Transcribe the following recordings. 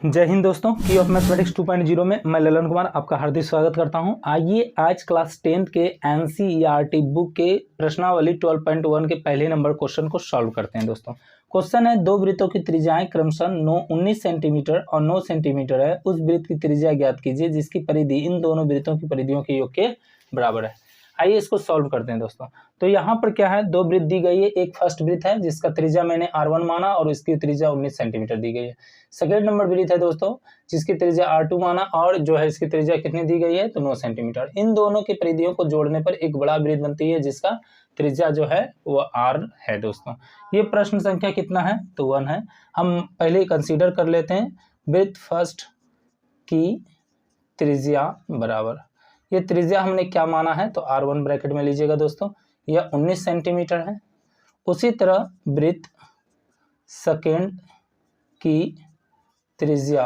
जय हिंद दोस्तों, की ऑफ मैथमेटिक्स 2.0 में मैं ललन कुमार आपका हार्दिक स्वागत करता हूं। आइए आज क्लास 10th के एनसीईआरटी बुक के प्रश्नावली 12.1 के पहले नंबर क्वेश्चन को सॉल्व करते हैं। दोस्तों क्वेश्चन है, दो वृत्तों की त्रिज्याएं क्रमशः 19 सेंटीमीटर और 9 सेंटीमीटर है। उस वृत्त की त्रिज्या ज्ञात कीजिए जिसकी परिधि इन दोनों वृत्तों की परिधियों के योग के बराबर है। आइए इसको सॉल्व करते हैं। दोस्तों तो यहाँ पर क्या है, दो वृत्त दी गई है। एक फर्स्ट वृत्त है जिसका त्रिज्या मैंने R1 माना और इसकी त्रिज्या 19 सेंटीमीटर दी गई है। सेकेंड नंबर वृत्त है दोस्तों जिसकी त्रिज्या R2 माना और जो है इसकी त्रिज्या कितनी दी गई है, तो 9 सेंटीमीटर। इन दोनों की परिधियों को जोड़ने पर एक बड़ा वृत्त बनती है जिसका त्रिज्या जो है वो R है। दोस्तों ये प्रश्न संख्या कितना है, तो 1 है। हम पहले कंसीडर कर लेते हैं वृत्त फर्स्ट की त्रिज्या बराबर, ये त्रिज्या हमने क्या माना है, तो R1 ब्रैकेट में लीजिएगा दोस्तों, यह 19 सेंटीमीटर है। उसी तरह वृत्त सेकेंड की त्रिज्या,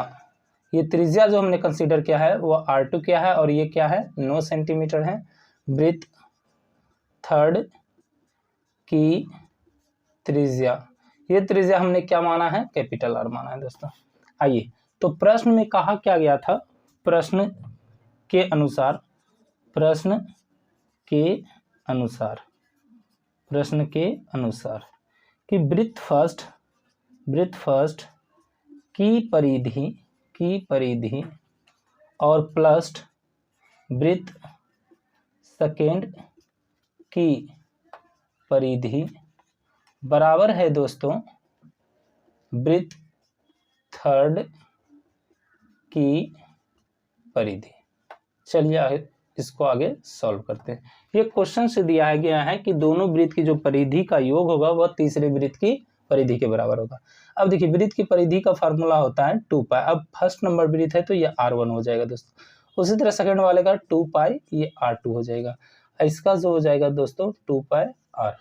ये त्रिज्या जो हमने कंसीडर किया है वो R2 क्या है और ये क्या है, 9 सेंटीमीटर है। वृत्त थर्ड की त्रिज्या, ये त्रिज्या हमने क्या माना है, कैपिटल R माना है। दोस्तों आइए, तो प्रश्न में कहा क्या गया था, प्रश्न के अनुसार कि वृत्त फर्स्ट की परिधि और प्लस वृत्त सेकेंड की परिधि बराबर है दोस्तों वृत्त थर्ड की परिधि। चलिए इसको आगे सॉल्व करते हैं। ये क्वेश्चन से दिया गया है कि दोनों वृत्त की जो परिधि का योग होगा वह तीसरे वृत्त की परिधि के बराबर होगा। अब देखिए वृत्त की परिधि का फार्मूला होता है 2 पाई। अब फर्स्ट नंबर वृत्त है तो ये R1 हो जाएगा दोस्तों। उसी तरह सेकंड वाले का 2 पाई, ये R2 हो जाएगा। इसका जो हो जाएगा दोस्तों 2 पाई R।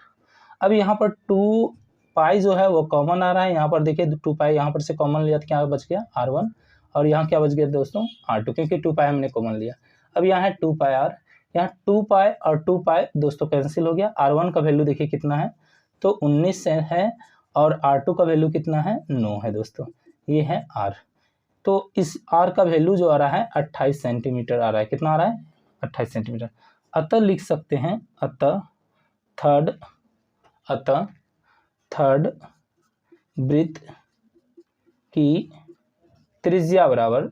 अब यहाँ पर 2 पाई जो है वो कॉमन आ रहा है। यहाँ पर देखिए 2 पाई यहाँ पर से कॉमन लिया तो क्या बच गया, R1, और यहाँ क्या बच गया दोस्तों, R2, क्योंकि 2 पाई हमने कॉमन लिया। अब यहाँ है 2 पाई R, यहाँ 2 पाई और 2 पाई दोस्तों कैंसिल हो गया। R1 का वैल्यू देखिए कितना है, तो 19 है, और R2 का वैल्यू कितना है, 9 है। दोस्तों ये है R। तो इस R का वैल्यू जो आ रहा है 28 सेंटीमीटर आ रहा है। कितना आ रहा है, 28 सेंटीमीटर। अतः लिख सकते हैं, अतः थर्ड वृत्त की त्रिज्या बराबर,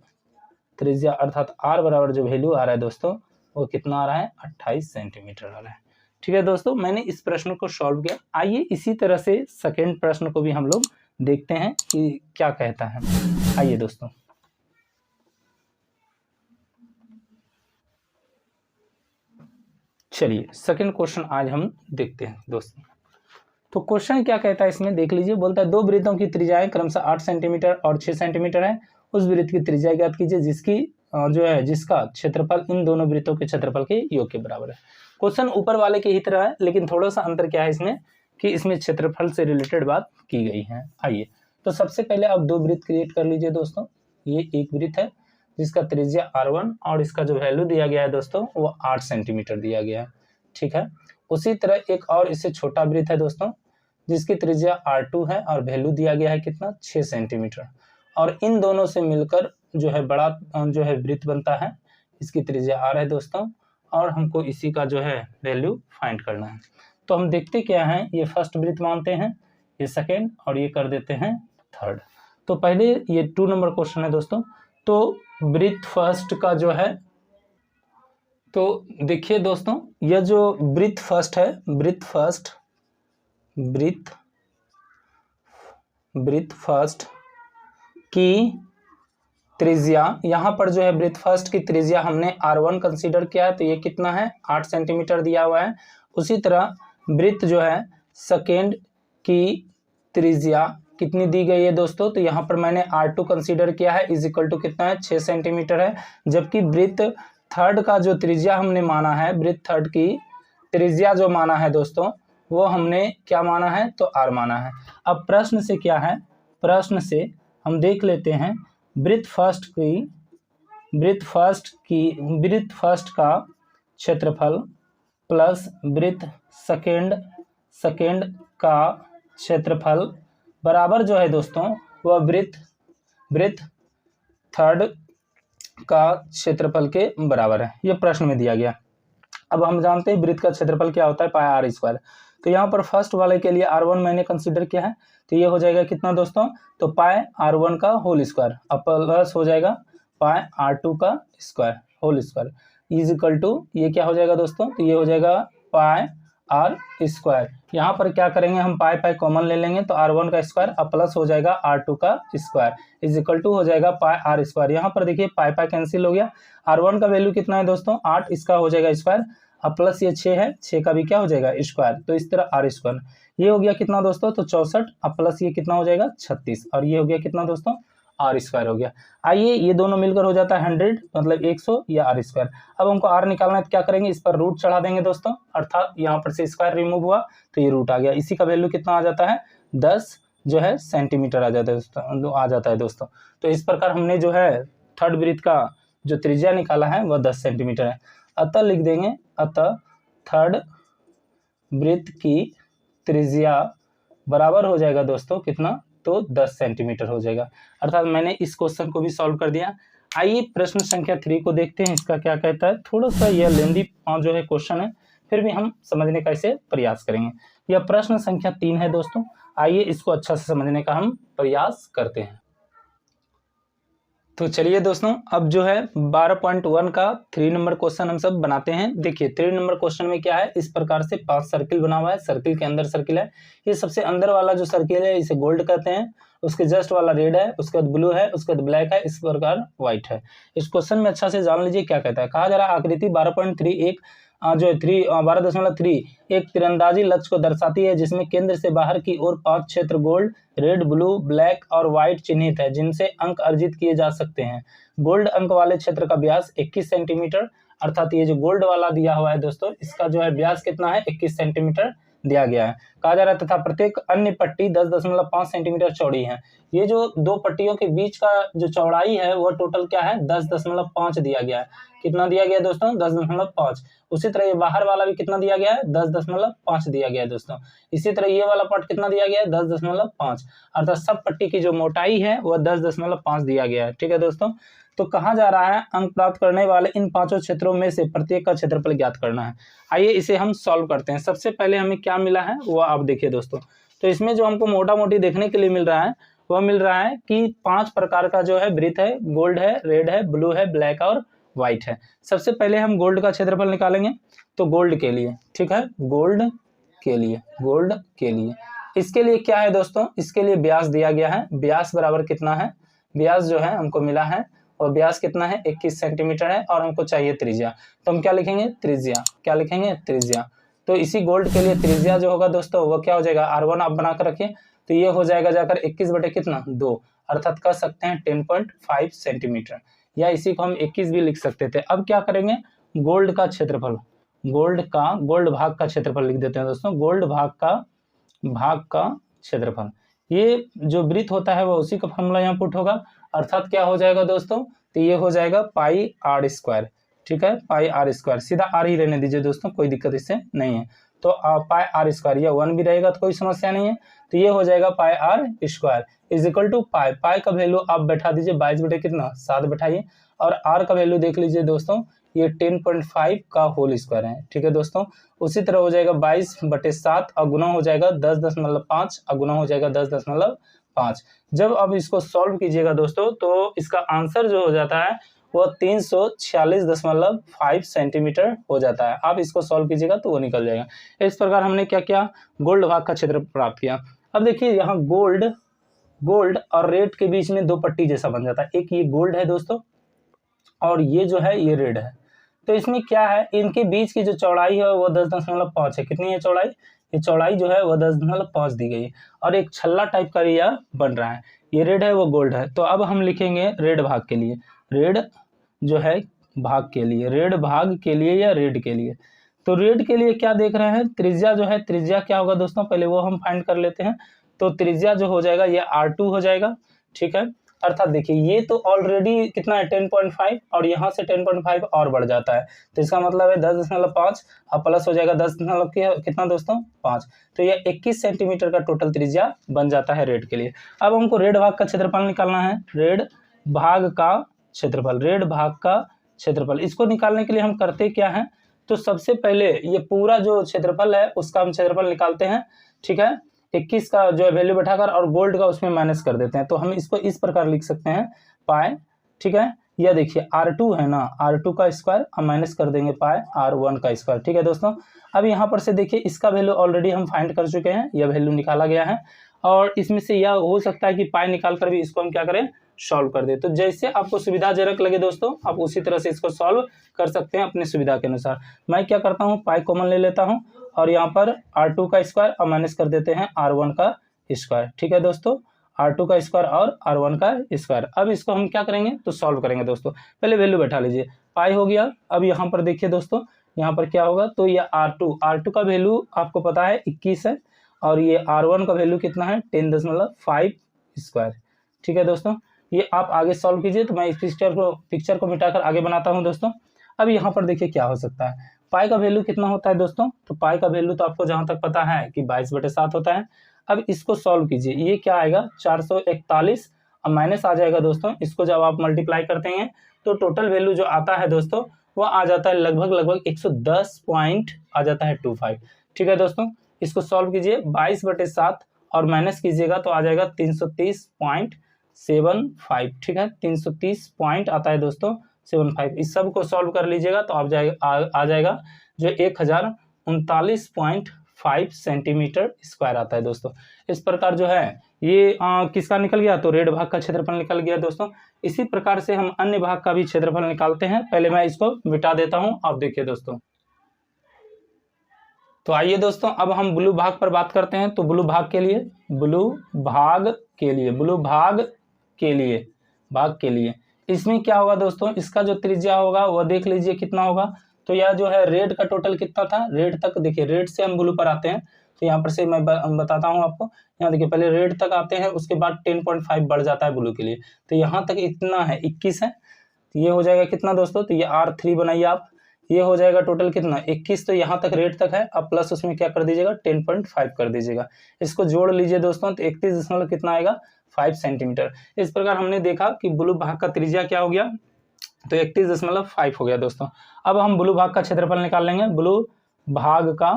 त्रिज्या अर्थात R बराबर जो वैल्यू आ रहा है दोस्तों वो कितना आ रहा है, 28 सेंटीमीटर आ रहा है। ठीक है दोस्तों, मैंने इस प्रश्न को सॉल्व किया। आइए इसी तरह से सेकेंड प्रश्न को भी हम लोग देखते हैं कि क्या कहता है। आइए दोस्तों, चलिए सेकेंड क्वेश्चन आज हम देखते हैं। दोस्तों तो क्वेश्चन क्या कहता है इसमें देख लीजिए। बोलता है दो वृत्तों की त्रिज्याएं क्रमशः 8 सेंटीमीटर और 6 सेंटीमीटर है। उस वृत्त की त्रिज्या ज्ञात कीजिए जिसकी जो है जिसका क्षेत्रफल इन दोनों वृत्तों के क्षेत्रफल के योग के बराबर है। क्वेश्चन ऊपर वाले के ही तरह है, लेकिन थोड़ा सा अंतर क्या है इसमें कि इसमें क्षेत्रफल से रिलेटेड बात की गई है। आइए तो सबसे पहले आप दो वृत्त क्रिएट कर लीजिए दोस्तों। ये एक वृत्त है जिसका त्रिज्या R1 और इसका जो वैल्यू दिया गया है दोस्तों वो 8 सेंटीमीटर दिया गया है। ठीक है, उसी तरह एक और इससे छोटा वृत्त है दोस्तों जिसकी त्रिज्या R2 है और वैल्यू दिया गया है कितना, 6 सेंटीमीटर। और इन दोनों से मिलकर जो है बड़ा जो है वृत्त बनता है, इसकी त्रिज्या R है दोस्तों, और हमको इसी का जो है वैल्यू फाइंड करना है। तो हम देखते क्या है, ये फर्स्ट वृत्त मानते हैं, ये सेकेंड, और ये कर देते हैं थर्ड। तो पहले ये 2 नंबर क्वेश्चन है दोस्तों। तो वृत्त फर्स्ट का जो है, तो देखिए दोस्तों यह जो वृत्त फर्स्ट है, वृत्त फर्स्ट की त्रिज्या, यहाँ पर जो है वृत्त फर्स्ट की त्रिज्या हमने R1 कंसीडर किया है, तो ये कितना है, 8 सेंटीमीटर दिया हुआ है। उसी तरह वृत्त जो है सेकेंड की त्रिज्या कितनी दी गई है दोस्तों, तो यहाँ पर मैंने R2 कंसीडर किया है, इज इक्वल टू कितना है, 6 सेंटीमीटर है। जबकि वृत्त थर्ड का जो त्रिज्या हमने माना है, वृत्त थर्ड की त्रिज्या जो माना है दोस्तों वो हमने क्या माना है, तो R माना है। अब प्रश्न से क्या है, प्रश्न से हम देख लेते हैं वृत्त फर्स्ट का क्षेत्रफल प्लस वृत्त सेकेंड का क्षेत्रफल बराबर जो है दोस्तों वह वृत्त थर्ड का क्षेत्रफल के बराबर है, ये प्रश्न में दिया गया। अब हम जानते हैं वृत्त का क्षेत्रफल क्या होता है, पाई आर स्क्वायर। तो यहाँ पर फर्स्ट वाले के लिए R1 मैंने कंसीडर किया है, तो ये हो जाएगा कितना दोस्तों, तो पाई R1 का होल स्क्वायर अब प्लस हो जाएगा पाई R2 का square whole square is equal to, ये क्या हो जाएगा दोस्तों, तो ये हो जाएगा पाई आर स्क्वायर। यहाँ पर क्या करेंगे हम, पाई पाई कॉमन ले लेंगे, तो R1 का स्क्वायर अब प्लस हो जाएगा R2 का स्क्वायर इज इक्वल टू हो जाएगा पाई आर स्क्वायर। यहाँ पर देखिए पाई पाई कैंसिल हो गया, R1 का वैल्यू कितना है दोस्तों 8, इसका हो जाएगा स्क्वायर, अब प्लस ये 6 है, 6 का भी क्या हो जाएगा स्क्वायर, तो इस तरह आर स्क्वायर। ये हो गया कितना दोस्तों, तो 64, अब प्लस ये कितना हो जाएगा 36, और ये हो गया कितना दोस्तों आर स्क्वायर हो गया। आइए ये दोनों मिलकर हो जाता है 100 मतलब 100 या आर स्क्वायर। अब हमको आर निकालना है तो क्या करेंगे, इस पर रूट चढ़ा देंगे दोस्तों, अर्थात यहाँ पर से स्क्वायर रिमूव हुआ तो ये रूट आ गया, इसी का वैल्यू कितना आ जाता है 10 जो है सेंटीमीटर आ जाता है दोस्तों। तो इस प्रकार हमने जो है थर्ड वृत्त का जो त्रिज्या निकाला है वह 10 सेंटीमीटर है। अतः लिख देंगे, अतः थर्ड वृत्त की त्रिज्या बराबर हो जाएगा दोस्तों कितना, तो 10 सेंटीमीटर हो जाएगा। अर्थात मैंने इस क्वेश्चन को भी सॉल्व कर दिया। आइए प्रश्न संख्या 3 को देखते हैं, इसका क्या कहता है। थोड़ा सा यह लेंदी जो है क्वेश्चन है, फिर भी हम समझने का इसे प्रयास करेंगे। यह प्रश्न संख्या 3 है दोस्तों, आइए इसको अच्छा से समझने का हम प्रयास करते हैं। तो चलिए दोस्तों, अब जो है 12.1 का 3 नंबर क्वेश्चन हम सब बनाते हैं। देखिए 3 नंबर क्वेश्चन में क्या है, इस प्रकार से 5 सर्किल बना हुआ है, सर्किल के अंदर सर्किल है। ये सबसे अंदर वाला जो सर्किल है इसे गोल्ड कहते हैं, उसके जस्ट वाला रेड है, उसके बाद ब्लू है, उसके बाद ब्लैक है, इस प्रकार व्हाइट है। इस क्वेश्चन में अच्छा से जान लीजिए क्या कहता है। कहा जा रहा है आकृति 12.3 जो 12.3 एक तीरंदाजी लक्ष्य को दर्शाती है, जिसमें केंद्र से बाहर की ओर 5 क्षेत्र गोल्ड, रेड, ब्लू, ब्लैक और व्हाइट चिन्हित है, जिनसे अंक अर्जित किए जा सकते हैं। गोल्ड अंक वाले क्षेत्र का व्यास 21 सेंटीमीटर, अर्थात ये जो गोल्ड वाला दिया हुआ है दोस्तों, इसका जो है व्यास कितना है 21 सेंटीमीटर दिया गया है। कहा जा रहा है तथा प्रत्येक अन्य पट्टी 10.5 सेंटीमीटर चौड़ी है। ये जो दो पट्टियों के बीच का जो चौड़ाई है वह टोटल क्या है 10.5 दिया गया है। कितना दिया गया है दोस्तों 10.5। उसी तरह ये बाहर वाला भी कितना दिया गया है 10.5 दिया गया है दोस्तों। इसी तरह ये वाला पार्ट कितना दिया गया है 10.5, अर्थात सब पट्टी की जो मोटाई है वह 10.5 दिया गया है। ठीक है दोस्तों, तो कहा जा रहा है अंक प्राप्त करने वाले इन 5 क्षेत्रों में से प्रत्येक का क्षेत्रफल ज्ञात करना है। आइए इसे हम सॉल्व करते हैं। सबसे पहले हमें क्या मिला है वो आप देखिए दोस्तों। तो इसमें जो हमको मोटा मोटी देखने के लिए मिल रहा है वह मिल रहा है कि 5 प्रकार का जो है वृत्त है, गोल्ड है, रेड है, ब्लू है, ब्लैक और व्हाइट है। सबसे पहले हम गोल्ड का क्षेत्रफल निकालेंगे। तो गोल्ड के लिए, ठीक है, गोल्ड के लिए इसके लिए क्या है दोस्तों, इसके लिए व्यास दिया गया है। व्यास बराबर कितना है, व्यास जो है हमको मिला है और व्यास कितना है 21 सेंटीमीटर है, और हमको चाहिए त्रिज्या। तो हम क्या लिखेंगे त्रिज्या, क्या लिखेंगे त्रिज्या। तो इसी गोल्ड के लिए त्रिज्या जो होगा दोस्तों वो क्या हो जाएगा R1 आप बना कर रखिए, तो ये हो जाएगा जाकर 21 बटे कितना 2, अर्थात कह सकते हैं 10.5 सेंटीमीटर, या इसी को हम 21 भी लिख सकते थे। अब क्या करेंगे, गोल्ड का क्षेत्रफल, गोल्ड भाग का क्षेत्रफल लिख देते हैं दोस्तों। गोल्ड भाग का क्षेत्रफल, ये जो वृत्त होता है वो उसी का फॉर्मूला यहाँ पुट होगा, अर्थात क्या हो जाएगा दोस्तों, तो ये हो जाएगा पाई आर स्क्वायर। ठीक है, पाई आर स्क्वायर, सीधा आर ही रहने दीजिए दोस्तों, कोई दिक्कत इससे नहीं है। तो पाई आर स्क्वायर, या 1 भी रहेगा तो कोई समस्या नहीं है। तो ये हो जाएगा pi R square is equal to pi, pi का वैल्यू आप बैठा दीजिए 22 बटे कितना 7 बैठाइए, और आर का वैल्यू देख लीजिए दोस्तों, ये 10.5 का होल स्क्वायर है। ठीक है दोस्तों, उसी तरह हो जाएगा 22 बटे 7 और गुना हो जाएगा 10.5 और गुना हो जाएगा 10.5। जब अब इसको सॉल्व कीजिएगा दोस्तों तो इसका आंसर जो हो जाता है वो 346.5 सेंटीमीटर हो जाता है। आप इसको सॉल्व कीजिएगा तो वो निकल जाएगा। इस प्रकार हमने क्या किया, गोल्ड भाग का क्षेत्र प्राप्त किया। अब देखिए यहाँ गोल्ड और रेड के बीच में 2 पट्टी जैसा बन जाता है, एक ये गोल्ड है दोस्तों और ये जो है ये रेड है। तो इसमें क्या है, इनके बीच की जो चौड़ाई है वो 10.5 है। कितनी है चौड़ाई, ये चौड़ाई जो है वो 10.5 दी गई है, और एक छल्ला टाइप का यह बन रहा है, ये रेड है वो गोल्ड है। तो अब हम लिखेंगे रेड भाग के लिए, रेड जो है भाग के लिए, रेड भाग के लिए या रेड के लिए। तो रेड के लिए क्या देख रहे हैं, त्रिज्या जो है, त्रिज्या क्या होगा दोस्तों पहले वो हम फाइंड कर लेते हैं। तो त्रिज्या जो हो जाएगा ये R2 हो जाएगा। ठीक है, अर्थात देखिए ये तो ऑलरेडी कितना है 10.5, और यहाँ से 10.5 और बढ़ जाता है, तो इसका मतलब है 10.5 अब प्लस हो जाएगा 10 कितना दोस्तों 5। तो यह 21 सेंटीमीटर का टोटल त्रिज्या बन जाता है रेड के लिए। अब हमको रेड भाग का क्षेत्रफल निकालना है। रेड भाग का क्षेत्रफल, रेड भाग का क्षेत्रफल। इसको निकालने के लिए हम करते क्या हैं, तो सबसे पहले ये पूरा जो क्षेत्रफल है उसका हम क्षेत्रफल निकालते हैं, ठीक है। 21 का जो है वैल्यू बैठाकर और गोल्ड का उसमें माइनस कर देते हैं, तो हम इसको इस प्रकार लिख सकते हैं पाई, ठीक है। यह देखिए R2 है ना, R2 का स्क्वायर हम माइनस कर देंगे पाई R1 का स्क्वायर, ठीक है दोस्तों। अब यहाँ पर से देखिए इसका वैल्यू ऑलरेडी हम फाइंड कर चुके हैं, यह वैल्यू निकाला गया है और इसमें से यह हो सकता है कि पाई निकाल कर भी इसको हम क्या करें, सॉल्व कर दे। तो जैसे आपको सुविधाजनक लगे दोस्तों, आप उसी तरह से इसको सॉल्व कर सकते हैं अपनी सुविधा के अनुसार। मैं क्या करता हूँ, पाई कॉमन ले लेता हूँ और यहाँ पर R2 का स्क्वायर और माइनस कर देते हैं R1 का स्क्वायर, ठीक है दोस्तों। R2 का स्क्वायर और R1 का स्क्वायर। अब इसको हम क्या करेंगे, तो सॉल्व करेंगे दोस्तों। पहले वैल्यू बैठा लीजिए, पाई हो गया। अब यहाँ पर देखिए दोस्तों, यहाँ पर क्या होगा, तो ये R2 का वैल्यू आपको पता है 21 है और ये R1 का वैल्यू कितना है 10.5 स्क्वायर, ठीक है दोस्तों। ये आप आगे सॉल्व कीजिए, तो मैं इस पिक्चर को मिटाकर आगे बनाता हूं दोस्तों। अब यहाँ पर देखिए क्या हो सकता है, पाई का वैल्यू कितना होता है दोस्तों, तो पाई का वैल्यू तो आपको जहां तक पता है कि 22/7 होता है। अब इसको सॉल्व कीजिए, ये क्या आएगा 441 और माइनस आ जाएगा दोस्तों। इसको जब आप मल्टीप्लाई करते हैं तो टोटल वैल्यू जो आता है दोस्तों वह आ जाता है लगभग 110 पॉइंट आ जाता है 25, ठीक है दोस्तों। इसको सॉल्व कीजिए 22/7 और माइनस कीजिएगा तो आ जाएगा 330.75, ठीक है। 330 पॉइंट आता है दोस्तों 75। इस सब को सॉल्व कर लीजिएगा तो आप आ जाएगा जो 1039.5 सेंटीमीटर स्क्वायर आता है दोस्तों। इस प्रकार जो है ये किसका निकल गया, तो रेड भाग का क्षेत्रफल निकल गया दोस्तों। इसी प्रकार से हम अन्य भाग का भी क्षेत्रफल निकालते हैं। पहले मैं इसको मिटा देता हूं, आप देखिए दोस्तों। तो आइए दोस्तों अब हम ब्लू भाग पर बात करते हैं। तो ब्लू भाग के लिए इसमें क्या होगा दोस्तों, इसका जो त्रिज्या होगा वह देख लीजिए कितना होगा। तो यह जो है रेड का टोटल कितना था, रेड तक देखिए, रेड से हम ब्लू पर आते हैं तो यहाँ पर से मैं बताता हूँ आपको। यहाँ देखिए पहले रेड तक आते हैं, उसके बाद 10.5 बढ़ जाता है ब्लू के लिए। तो यहाँ तक इतना है 21 है, तो ये हो जाएगा कितना दोस्तों, तो ये R3 बनाइए आप, ये हो जाएगा टोटल कितना 21। तो यहाँ तक रेड तक है, अब प्लस उसमें क्या कर दीजिएगा 10.5 कर दीजिएगा। इसको जोड़ लीजिए दोस्तों, तो 31 कितना आएगा 5 सेंटीमीटर। इस प्रकार हमने देखा कि ब्लू भाग का त्रिज्या क्या हो गया, तो 31.5 हो गया दोस्तों। अब हम ब्लू भाग का क्षेत्रफल निकाल लेंगे, ब्लू भाग का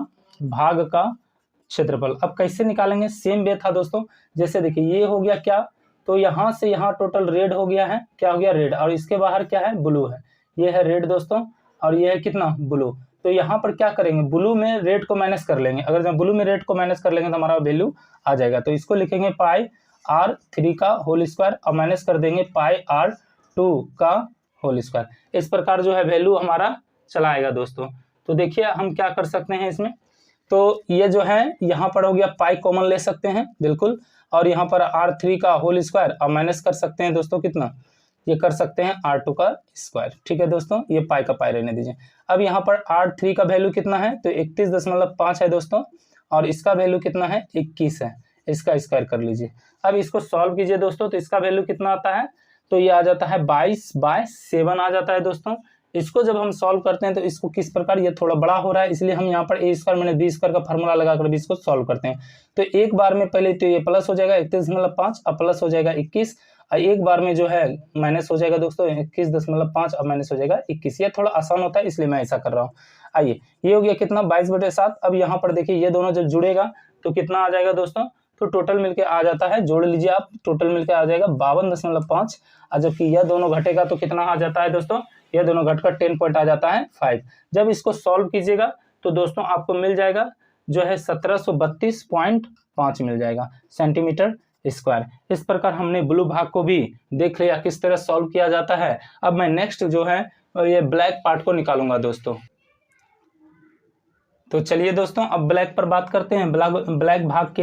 क्षेत्रफल। अब कैसे निकालेंगे, सेम वे था दोस्तों। जैसे देखिए ये हो गया क्या, तो यहाँ से यहाँ टोटल रेड हो गया है, क्या हो गया रेड, और इसके बाहर क्या है ब्लू है, ये है रेड दोस्तों और ये है कितना ब्लू। तो यहाँ पर क्या करेंगे, ब्लू में रेड को माइनस कर लेंगे। अगर जब ब्लू में रेड को माइनस कर लेंगे तो हमारा वैल्यू आ जाएगा। तो इसको लिखेंगे पाई R3 का होल स्क्वायर और माइनस कर देंगे पाई R2 का होल स्क्वायर। इस प्रकार जो है वैल्यू हमारा चला आएगा दोस्तों। तो देखिए हम क्या कर सकते हैं इसमें, तो ये जो है यहाँ पर हो गया पाई कॉमन ले सकते हैं बिल्कुल, और यहाँ पर R3 का होल स्क्वायर और माइनस कर सकते हैं दोस्तों कितना, ये कर सकते हैं R2 का स्क्वायर, ठीक है दोस्तों। ये पाई का पाई रहने दीजिए। अब यहाँ पर R3 का वैल्यू कितना है, तो 31.5 है दोस्तों, और इसका वैल्यू कितना है 21 है, इसका स्क्वायर कर लीजिए। अब इसको सॉल्व कीजिए दोस्तों, तो इसका वैल्यू कितना आता है, तो ये आ जाता है 22/7 आ जाता है दोस्तों। इसको जब हम सॉल्व करते हैं तो इसको किस प्रकार, ये थोड़ा बड़ा हो रहा है इसलिए हम यहाँ पर a स्क्वायर मैंने b स्क्वायर का फार्मूला लगाकर भी इसको सॉल्व करते हैं। तो एक बार में पहले तो ये प्लस हो जाएगा 31.5 और प्लस हो जाएगा 21, और एक बार में जो है माइनस हो जाएगा दोस्तों 21.5 और माइनस हो जाएगा 21। ये थोड़ा आसान होता है इसलिए मैं ऐसा कर रहा हूँ। आइए ये हो गया कितना 22/7। अब यहाँ पर देखिए ये दोनों जब जुड़ेगा तो कितना आ जाएगा दोस्तों, तो टोटल मिलके आ जाता है, जोड़ लीजिए आप, टोटल मिलके आ जाएगा 52.5, और जबकि यह दोनों घटेगा तो कितना आ जाता है दोस्तों, यह दोनों घटकर 10 पॉइंट आ जाता है 5। जब इसको सॉल्व कीजिएगा तो दोस्तों आपको मिल जाएगा जो है 1732.5 मिल जाएगा सेंटीमीटर स्क्वायर। इस प्रकार हमने ब्लू भाग को भी देख लिया किस तरह सॉल्व किया जाता है। अब मैं नेक्स्ट जो है ये ब्लैक पार्ट को निकालूंगा दोस्तों। तो चलिए दोस्तों अब ब्लैक पर बात करते हैं। ब्लैक भाग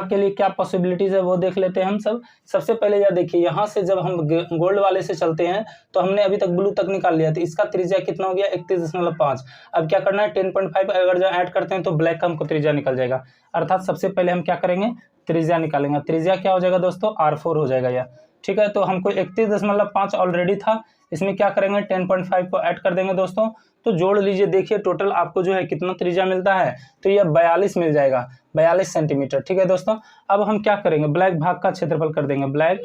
के लिए क्या पॉसिबिलिटीज है वो देख लेते हैं हम सब। सबसे पहले यह देखिए, यहाँ से जब हम गोल्ड वाले से चलते हैं तो हमने अभी तक ब्लू तक निकाल लिया, तो इसका त्रिज्या कितना हो गया 31.5। अब क्या करना है 10.5 अगर जो ऐड करते हैं तो ब्लैक का हमको त्रिज्या निकल जाएगा। अर्थात सबसे पहले हम क्या करेंगे, त्रिज्या निकालेंगे। त्रिज्या क्या हो जाएगा दोस्तों, R4 हो जाएगा यह, ठीक है। तो हमको 31.5 ऑलरेडी था, इसमें क्या करेंगे 10.5 को ऐड कर देंगे दोस्तों। तो जोड़ लीजिए, देखिए टोटल आपको जो है कितना त्रिज्या मिलता है, तो यह 42 मिल जाएगा। 42 सेंटीमीटर। ठीक है दोस्तों, अब हम क्या करेंगे, ब्लैक भाग का क्षेत्रफल कर देंगे, ब्लैक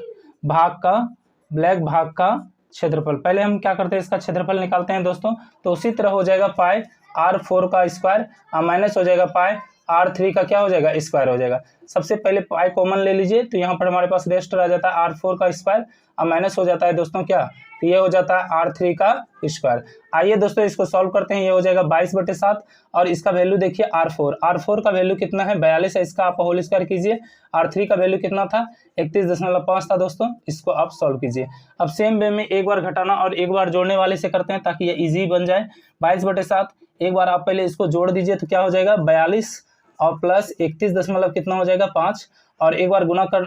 भाग का क्षेत्रफल। पहले हम क्या करते हैं, इसका क्षेत्रफल निकालते हैं दोस्तों। तो उसी तरह हो जाएगा पाई r4 का स्क्वायर और माइनस हो जाएगा पाई r3 का क्या हो जाएगा, स्क्वायर हो जाएगा। सबसे पहले पाई कॉमन ले लीजिए, तो यहाँ पर हमारे पास रेस्ट रह जाता है r4 का स्क्वायर और माइनस हो जाता है दोस्तों क्या, तो ये हो जाता है r3 का स्क्वायर। आइए दोस्तों इसको सॉल्व करते हैं। ये हो जाएगा 22/7 और इसका वैल्यू देखिए r4 का वैल्यू कितना है, 42 है, इसका आप होल स्क्वायर कीजिए। r3 का वैल्यू कितना था, 31.5 था दोस्तों, इसको आप सॉल्व कीजिए। अब सेम वे में एक बार घटाना और एक बार जोड़ने वाले से करते हैं ताकि ये इजी बन जाए। 22/7 एक बार आप पहले इसको जोड़ दीजिए तो क्या हो जाएगा 42 और प्लस 31 दशमलव कितना हो जाएगा 5, और एक बार गुना कर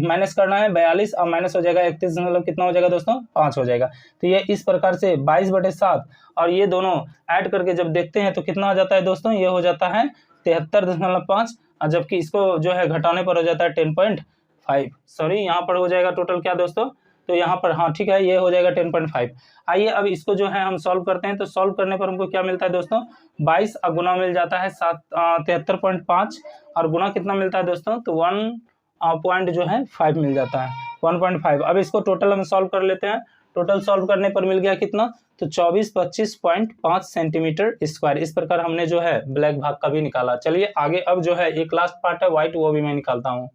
माइनस करना है 42 और माइनस हो जाएगा 31 दशमलव कितना हो जाएगा दोस्तों 5 हो जाएगा। तो ये इस प्रकार से 22/7 और ये दोनों ऐड करके जब देखते हैं तो कितना हो जाता है दोस्तों, ये हो जाता है 73.5, और जबकि इसको जो है घटाने पर हो जाता है 10.5, सॉरी यहाँ पर हो जाएगा टोटल क्या दोस्तों, तो यहाँ पर हाँ ठीक है ये हो जाएगा 10.5। आइए अब इसको जो है हम सॉल्व करते हैं। तो सॉल्व करने पर हमको क्या मिलता है दोस्तों, 22 और गुना मिल जाता है 73.5 और गुना कितना मिलता है दोस्तों, तो 1.5 मिल जाता है 1.5। अब इसको टोटल हम सॉल्व कर लेते हैं। टोटल सॉल्व करने पर मिल गया कितना, तो 2425.5 सेंटीमीटर स्क्वायर। इस प्रकार हमने जो है ब्लैक भाग का भी निकाला। चलिए आगे अब जो है एक लास्ट पार्ट है व्हाइट, वो भी मैं निकालता हूँ।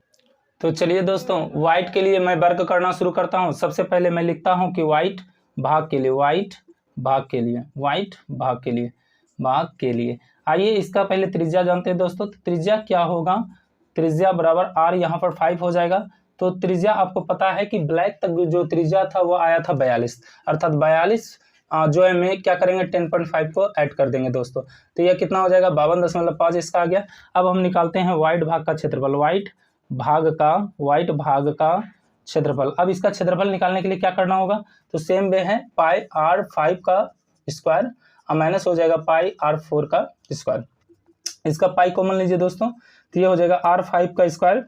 तो चलिए दोस्तों व्हाइट के लिए मैं वर्क करना शुरू करता हूँ। सबसे पहले मैं लिखता हूँ कि व्हाइट भाग के लिए आइए इसका पहले त्रिज्या जानते हैं दोस्तों। तो त्रिज्या क्या होगा, त्रिज्या बराबर r, यहाँ पर 5 हो जाएगा। तो त्रिज्या आपको पता है कि ब्लैक तक जो त्रिज्या था वो आया था 42, अर्थात 42 जो है मैं क्या करेंगे 10.5 को ऐड कर देंगे दोस्तों। तो यह कितना हो जाएगा 52.5 इसका आ गया। अब हम निकालते हैं व्हाइट भाग का क्षेत्रफल, व्हाइट भाग का क्षेत्रफल। अब इसका क्षेत्रफल निकालने के लिए क्या करना होगा, तो सेम वे है पाई r5 का स्क्वायर और माइनस हो जाएगा पाई r4 का स्क्वायर। इसका पाई कॉमन लीजिए दोस्तों, तो ये हो जाएगा r5 का स्क्वायर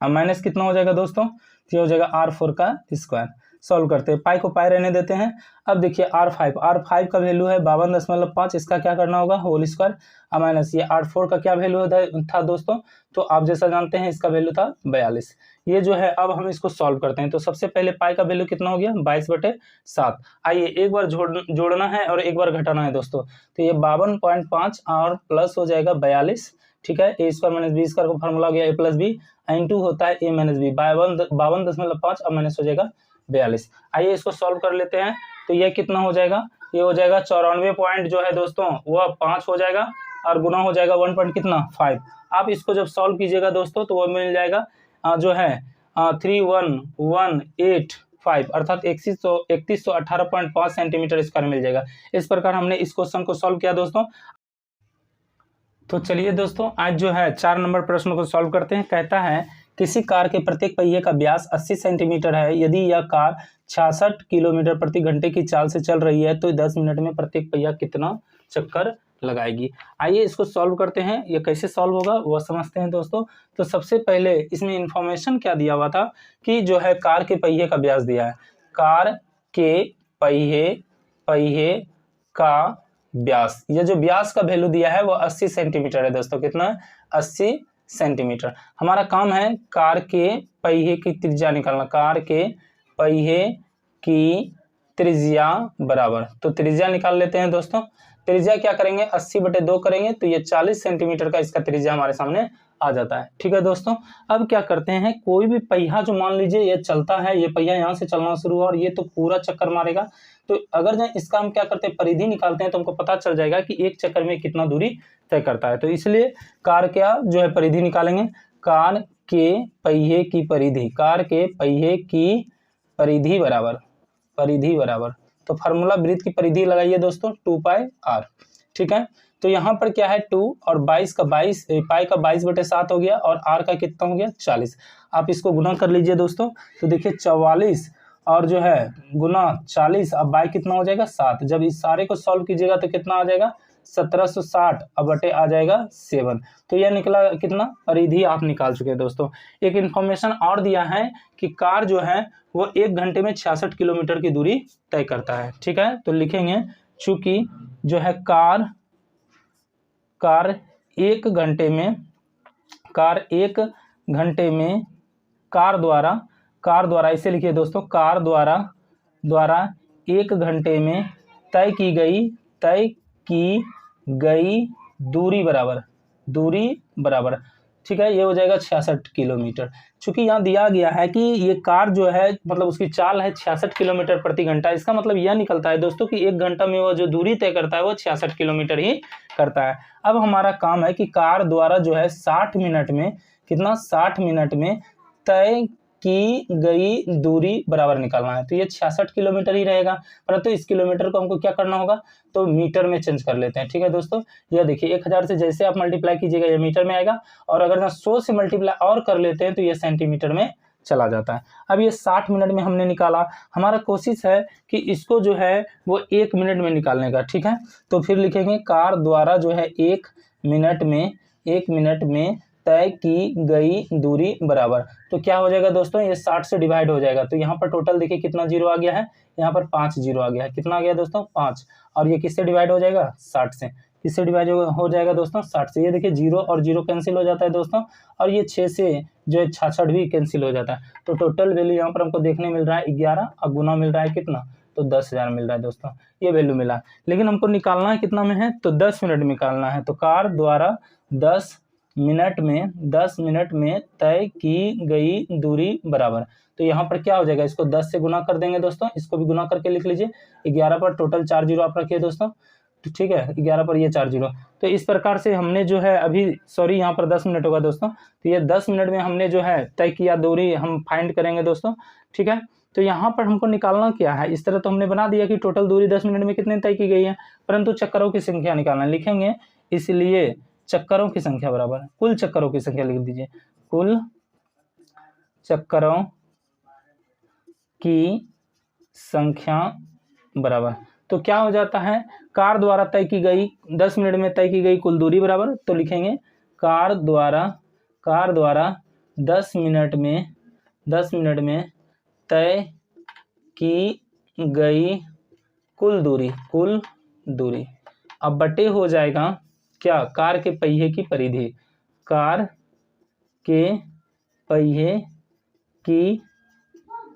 और माइनस कितना हो जाएगा दोस्तों, तो ये हो जाएगा r4 का स्क्वायर। सॉल्व करते हैं, पाई को पाई रहने देते हैं। अब देखिए r5 का वैल्यू है 52.5, इसका क्या करना होगा होल स्क्वायर और माइनस ये r4 का क्या वैल्यू था दोस्तों, तो आप जैसा जानते हैं इसका वैल्यू था 42। ये जो है अब हम इसको सॉल्व करते हैं। तो सबसे पहले पाई का वैल्यू कितना हो गया 22/7। आइए एक बार जोड़ना है और एक बार घटाना है दोस्तों। तो ये 52.5 और प्लस हो जाएगा 42, ठीक है, a square minus B square का फॉर्मूला हो गया a प्लस बी इंटू होता है a माइनस बी, 52.5 और माइनस हो जाएगा 42। आइए इसको सॉल्व कर लेते हैं। तो ये कितना हो जाएगा, ये हो जाएगा 94 पॉइंट जो है दोस्तों वो 5 हो जाएगा और गुना हो जाएगा 1 पॉइंट कितना 5। आप इसको जब सॉल्व कीजिएगा दोस्तों तो वो मिल जाएगा जो है 31185 अर्थात 3118.5 सेंटीमीटर स्क्वायर मिल जाएगा। इस प्रकार हमने इस क्वेश्चन को सॉल्व किया दोस्तों। तो चलिए दोस्तों आज जो है 4 नंबर प्रश्न को सॉल्व करते हैं। कहता है किसी कार के प्रत्येक पहिए का व्यास 80 सेंटीमीटर है। यदि यह कार 66 किलोमीटर प्रति घंटे की चाल से चल रही है तो 10 मिनट में प्रत्येक पहिया कितना चक्कर लगाएगी। आइए इसको सॉल्व करते हैं। ये कैसे सॉल्व होगा वो समझते हैं दोस्तों। तो सबसे पहले इसमें इंफॉर्मेशन क्या दिया हुआ था कि जो है कार के पहिए का व्यास दिया है, कार के पहिए का व्यास, ये जो व्यास का वैल्यू दिया है वो 80 सेंटीमीटर है दोस्तों। कितना है 80 सेंटीमीटर। हमारा काम है कार के पहिए की त्रिज्या निकालना, कार के पहिए की त्रिज्या बराबर, तो त्रिज्या निकाल लेते हैं दोस्तों। त्रिज्या क्या करेंगे 80/2 करेंगे तो ये 40 सेंटीमीटर का इसका त्रिज्या हमारे सामने आ जाता है। ठीक है दोस्तों, अब क्या करते हैं कोई भी पहिया जो मान लीजिए ये चलता है, ये पहिया यहाँ से चलना शुरू हुआ और ये तो पूरा चक्कर मारेगा। तो अगर जो इसका हम क्या करते हैं परिधि निकालते हैं तो हमको पता चल जाएगा कि एक चक्कर में कितना दूरी तय करता है। तो इसलिए कार क्या जो है परिधि निकालेंगे, कार के पहिए की परिधि, कार के पहिए की परिधि बराबर तो फार्मूला वृत्त की परिधि लगाइए दोस्तों 2πr। ठीक है, तो यहाँ पर क्या है 2 और 22 का 22 पाई का 22/7 हो गया और r का कितना हो गया 40। आप इसको गुना कर लीजिए दोस्तों। तो देखिए 44 और जो है गुना 40 अब बाई कितना हो जाएगा 7। जब इस सारे को सॉल्व कीजिएगा तो कितना आ जाएगा 1760 अब बटे आ जाएगा 7। तो यह निकला कितना परिधि आप निकाल चुके हैं दोस्तों। एक इन्फॉर्मेशन और दिया है कि कार जो है वो 1 घंटे में 66 किलोमीटर की दूरी तय करता है। ठीक है, तो लिखेंगे चूंकि जो है कार 1 घंटे में कार एक घंटे में कार द्वारा इसे लिखिए दोस्तों, कार द्वारा एक घंटे में तय की गई दूरी बराबर, ठीक है, ये हो जाएगा 66 किलोमीटर। चूंकि यहाँ दिया गया है कि ये कार जो है मतलब उसकी चाल है 66 किलोमीटर प्रति घंटा, इसका मतलब यह निकलता है दोस्तों कि एक घंटा में वो जो दूरी तय करता है वो 66 किलोमीटर ही करता है। अब हमारा काम है कि कार द्वारा जो है 60 मिनट में कितना, 60 मिनट में तय की गई दूरी बराबर निकालना है। तो ये 66 किलोमीटर ही रहेगा, परंतु इस किलोमीटर को हमको क्या करना होगा, तो मीटर में चेंज कर लेते हैं। ठीक है दोस्तों, यह देखिए 1000 से जैसे आप मल्टीप्लाई कीजिएगा ये मीटर में आएगा, और अगर 100 से मल्टीप्लाई और कर लेते हैं तो ये सेंटीमीटर में चला जाता है। अब ये 60 मिनट में हमने निकाला, हमारा कोशिश है कि इसको जो है वो 1 मिनट में निकालने का। ठीक है, तो फिर लिखेंगे कार द्वारा जो है 1 मिनट में तय की गई दूरी बराबर, तो क्या हो जाएगा दोस्तों, ये 60 से डिवाइड हो जाएगा। तो यहाँ पर टोटल देखिए कितना जीरो आ गया है, यहाँ पर 5 जीरो आ गया है। कितना आ गया दोस्तों, 5, और ये किससे डिवाइड हो जाएगा, 60 से। किससे डिवाइड हो जाएगा दोस्तों, 60 से। ये देखिए जीरो और जीरो कैंसिल हो जाता है दोस्तों, और ये 6 से जो है 66 भी कैंसिल हो जाता है। तो टोटल वैल्यू यहाँ पर हमको देखने मिल रहा है 11, और गुना मिल रहा है कितना, तो 10,000 मिल रहा है दोस्तों, ये वैल्यू मिला। लेकिन हमको निकालना है कितना में है, तो 10 मिनट में निकालना है। तो कार द्वारा 10 मिनट में तय की गई दूरी बराबर, तो यहाँ पर क्या हो जाएगा, इसको 10 से गुना कर देंगे दोस्तों, इसको भी गुना करके लिख लीजिए। 11 पर टोटल 4 जीरो आप रखिए दोस्तों, ठीक है, 11 पर ये 4 जीरो। तो इस प्रकार से हमने जो है अभी सॉरी यहाँ पर 10 मिनट होगा दोस्तों, तो ये 10 मिनट में हमने जो है तय किया दूरी हम फाइंड करेंगे दोस्तों। ठीक है, तो यहाँ पर हमको निकालना क्या है, इस तरह तो हमने बना दिया कि टोटल दूरी 10 मिनट में कितने तय की गई है, परंतु चक्करों की संख्या निकालना लिखेंगे, इसलिए चक्करों की संख्या बराबर कुल चक्करों की संख्या लिख दीजिए, कुल चक्करों की संख्या बराबर। तो क्या हो जाता है, कार द्वारा तय की गई 10 मिनट में तय की गई कुल दूरी बराबर, तो लिखेंगे कार द्वारा 10 मिनट में तय की गई कुल दूरी अब बटे हो जाएगा क्या, कार के पहिए की परिधि, कार के पहिए की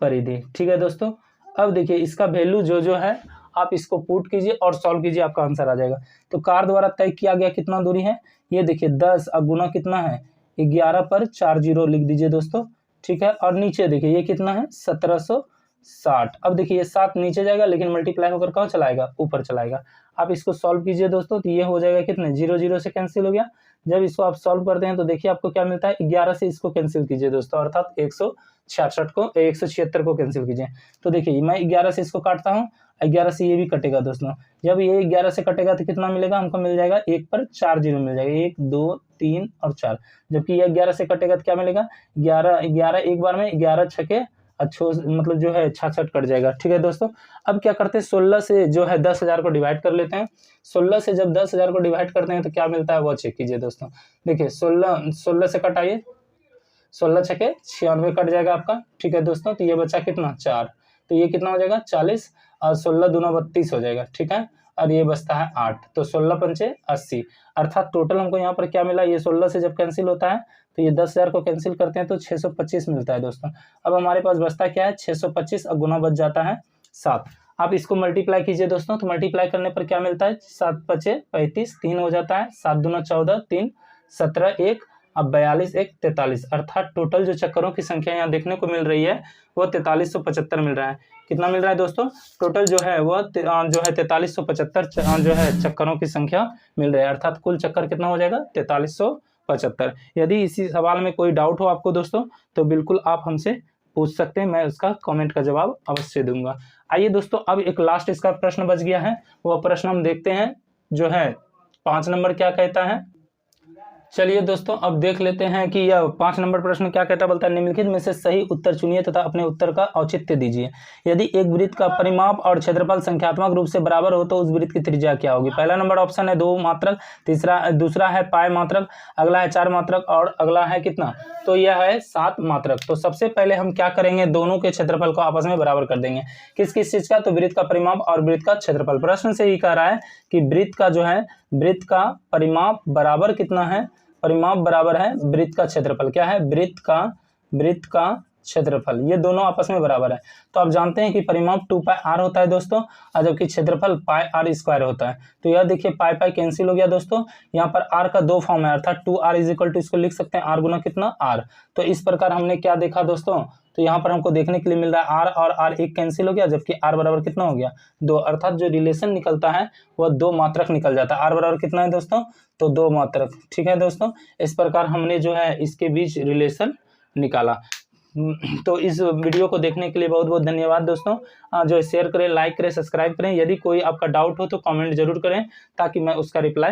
परिधि। ठीक है दोस्तों, अब देखिए इसका वैल्यू जो है आप इसको पुट कीजिए और सॉल्व कीजिए, आपका आंसर आ जाएगा। तो कार द्वारा तय किया गया कितना दूरी है, ये देखिए 10 और गुना कितना है 11 पर 4 जीरो लिख दीजिए दोस्तों। ठीक है, और नीचे देखिए ये कितना है 1760। अब देखिए ये 7 नीचे जाएगा लेकिन मल्टीप्लाई होकर कहाँ चलाएगा, ऊपर चलाएगा। आप इसको सॉल्व कीजिए दोस्तों, तो ये हो जाएगा कितने, 0 0 से कैंसिल हो गया। जब इसको आप सॉल्व करते हैं तो देखिए आपको क्या मिलता है, 11 से इसको कैंसिल कीजिए दोस्तों, अर्थात 176 को कैंसिल कीजिए। तो देखिए मैं 11 से इसको काटता हूँ, 11 से ये भी कटेगा दोस्तों। जब ये 11 से कटेगा तो कितना मिलेगा, हमको मिल जाएगा 1 पर 4 जीरो मिल जाएगा, 1 2 3 और 4। जबकि ये 11 से कटेगा तो क्या मिलेगा, 11 एक बार में 11 छके अच्छो मतलब जो है 66 कट जाएगा। ठीक है दोस्तों, अब क्या करते हैं, 16 से जो है 10,000 को डिवाइड कर लेते हैं। 16 से जब 10,000 को डिवाइड करते हैं तो क्या मिलता है वो चेक कीजिए दोस्तों। देखिए 16 से कटाइए, 16 छके 96 कट जाएगा आपका। ठीक है दोस्तों, तो ये बचा कितना 4, तो ये कितना हो जाएगा 40, और 16 दूना 32 हो जाएगा। ठीक है, और ये बचता है 8, तो 16 पंचे 80, अर्थात टोटल हमको यहाँ पर क्या मिला, ये 16 से जब कैंसिल होता है तो ये 10,000 को कैंसिल करते हैं तो 625 मिलता है दोस्तों। अब हमारे पास बचता क्या है 625, और गुना बच जाता है 7। आप इसको मल्टीप्लाई कीजिए दोस्तों, तो मल्टीप्लाई करने पर क्या मिलता है, 7 पचे 35, 3 हो जाता है, 7 दूना 14, 3 17 1, अब 42 1 43, अर्थात टोटल जो चक्करों की संख्या यहाँ देखने को मिल रही है वो 4375 मिल रहा है। कितना मिल रहा है दोस्तों, टोटल जो है वो जो है 4375 जो है चक्करों की संख्या मिल रही है, अर्थात कुल चक्कर कितना हो जाएगा 4375। यदि इसी सवाल में कोई डाउट हो आपको दोस्तों तो बिल्कुल आप हमसे पूछ सकते हैं, मैं उसका कमेंट का जवाब अवश्य दूंगा। आइए दोस्तों, अब एक लास्ट इसका प्रश्न बच गया है, वो प्रश्न हम देखते हैं जो है 5 नंबर क्या कहता है। चलिए दोस्तों, अब देख लेते हैं कि यह 5 नंबर प्रश्न क्या कहता है। बोलता है निम्नलिखित में से सही उत्तर चुनिए तथा अपने उत्तर का औचित्य दीजिए। यदि एक वृत्त का परिमाप और क्षेत्रफल संख्यात्मक रूप से बराबर हो तो उस वृत्त की त्रिज्या क्या होगी। पहला नंबर ऑप्शन है 2 मात्रक, दूसरा है पाई मात्रक, अगला है 4 मात्रक, और अगला है कितना, तो यह है 7 मात्रक। तो सबसे पहले हम क्या करेंगे, दोनों के क्षेत्रफल को आपस में बराबर कर देंगे। किस किस चीज का, तो वृत्त का परिमाप और वृत्त का क्षेत्रफल। प्रश्न से ही कह रहा है कि वृत्त का जो है वृत्त का परिमाप बराबर कितना है, परिमाप बराबर है वृत्त का क्षेत्रफल। क्या है? वृत्त का क्षेत्रफल, ये दोनों आपस में बराबर है। तो आप जानते हैं कि परिमाप 2πr होता है दोस्तों, और जबकि क्षेत्रफल πr² होता है। तो यह देखिए पाई पाई कैंसिल हो गया दोस्तों। यहाँ पर r का 2 फॉर्म है, अर्थात 2r = इसको लिख सकते हैं r गुना कितना r। तो इस प्रकार हमने क्या देखा दोस्तों, तो यहाँ पर हमको देखने के लिए मिल रहा है r और r एक कैंसिल हो गया, जबकि r बराबर कितना हो गया 2, अर्थात जो रिलेशन निकलता है वह 2 मात्रक निकल जाता है। r बराबर कितना है दोस्तों, तो 2 मात्रक। ठीक है दोस्तों, इस प्रकार हमने जो है इसके बीच रिलेशन निकाला। तो इस वीडियो को देखने के लिए बहुत बहुत धन्यवाद दोस्तों। जो शेयर करें, लाइक करें, सब्सक्राइब करें। यदि कोई आपका डाउट हो तो कमेंट जरूर करें ताकि मैं उसका रिप्लाई